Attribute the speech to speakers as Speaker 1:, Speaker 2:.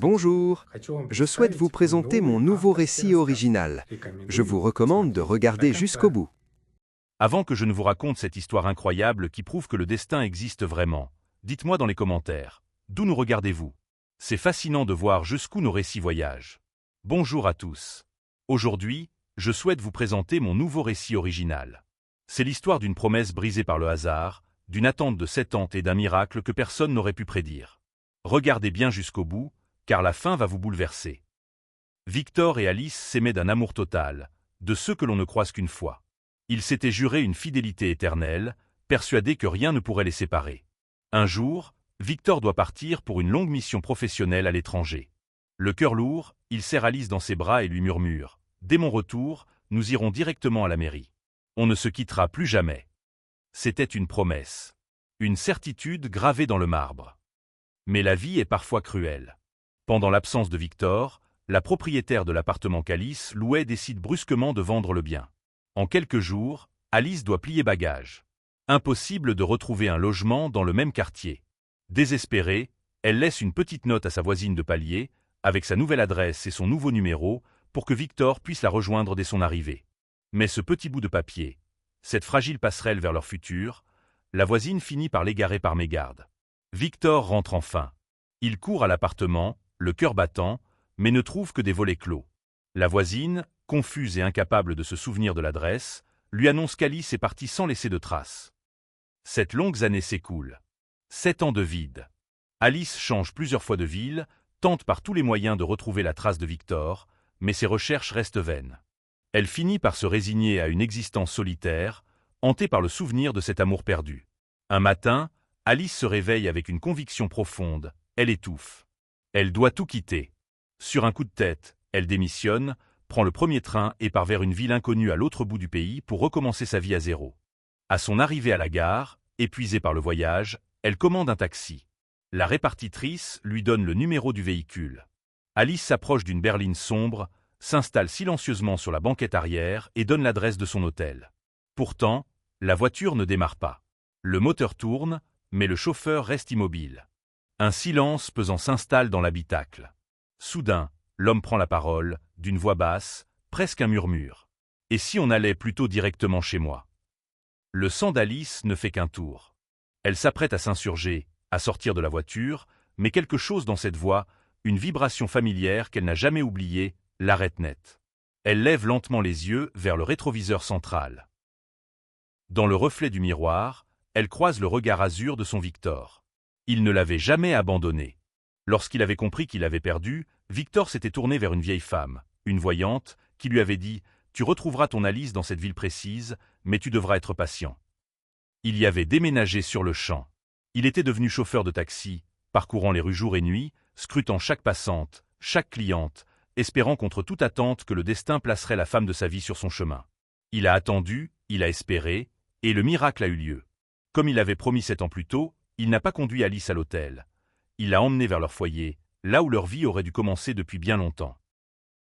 Speaker 1: Bonjour, je souhaite vous présenter mon nouveau récit original. Je vous recommande de regarder jusqu'au bout.
Speaker 2: Avant que je ne vous raconte cette histoire incroyable qui prouve que le destin existe vraiment, dites-moi dans les commentaires, d'où nous regardez-vous? C'est fascinant de voir jusqu'où nos récits voyagent. Bonjour à tous. Aujourd'hui, je souhaite vous présenter mon nouveau récit original. C'est l'histoire d'une promesse brisée par le hasard, d'une attente de 7 ans et d'un miracle que personne n'aurait pu prédire. Regardez bien jusqu'au bout, car la fin va vous bouleverser. Victor et Alice s'aimaient d'un amour total, de ceux que l'on ne croise qu'une fois. Ils s'étaient juré une fidélité éternelle, persuadés que rien ne pourrait les séparer. Un jour, Victor doit partir pour une longue mission professionnelle à l'étranger. Le cœur lourd, il serre Alice dans ses bras et lui murmure « Dès mon retour, nous irons directement à la mairie. On ne se quittera plus jamais. » C'était une promesse, une certitude gravée dans le marbre. Mais la vie est parfois cruelle. Pendant l'absence de Victor, la propriétaire de l'appartement qu'Alice louait décide brusquement de vendre le bien. En quelques jours, Alice doit plier bagage. Impossible de retrouver un logement dans le même quartier. Désespérée, elle laisse une petite note à sa voisine de palier, avec sa nouvelle adresse et son nouveau numéro, pour que Victor puisse la rejoindre dès son arrivée. Mais ce petit bout de papier, cette fragile passerelle vers leur futur, la voisine finit par l'égarer par mégarde. Victor rentre enfin. Il court à l'appartement, le cœur battant, mais ne trouve que des volets clos. La voisine, confuse et incapable de se souvenir de l'adresse, lui annonce qu'Alice est partie sans laisser de traces. 7 longues années s'écoulent. 7 ans de vide. Alice change plusieurs fois de ville, tente par tous les moyens de retrouver la trace de Victor, mais ses recherches restent vaines. Elle finit par se résigner à une existence solitaire, hantée par le souvenir de cet amour perdu. Un matin, Alice se réveille avec une conviction profonde, elle étouffe. Elle doit tout quitter. Sur un coup de tête, elle démissionne, prend le premier train et part vers une ville inconnue à l'autre bout du pays pour recommencer sa vie à zéro. À son arrivée à la gare, épuisée par le voyage, elle commande un taxi. La répartitrice lui donne le numéro du véhicule. Alice s'approche d'une berline sombre, s'installe silencieusement sur la banquette arrière et donne l'adresse de son hôtel. Pourtant, la voiture ne démarre pas. Le moteur tourne, mais le chauffeur reste immobile. Un silence pesant s'installe dans l'habitacle. Soudain, l'homme prend la parole, d'une voix basse, presque un murmure. « Et si on allait plutôt directement chez moi ?» Le sang d'Alice ne fait qu'un tour. Elle s'apprête à s'insurger, à sortir de la voiture, mais quelque chose dans cette voix, une vibration familière qu'elle n'a jamais oubliée, l'arrête net. Elle lève lentement les yeux vers le rétroviseur central. Dans le reflet du miroir, elle croise le regard azur de son Victor. Il ne l'avait jamais abandonné. Lorsqu'il avait compris qu'il avait perdu, Victor s'était tourné vers une vieille femme, une voyante, qui lui avait dit « Tu retrouveras ton Alice dans cette ville précise, mais tu devras être patient. » Il y avait déménagé sur le champ. Il était devenu chauffeur de taxi, parcourant les rues jour et nuit, scrutant chaque passante, chaque cliente, espérant contre toute attente que le destin placerait la femme de sa vie sur son chemin. Il a attendu, il a espéré, et le miracle a eu lieu. Comme il avait promis 7 ans plus tôt, il n'a pas conduit Alice à l'hôtel. Il l'a emmenée vers leur foyer, là où leur vie aurait dû commencer depuis bien longtemps.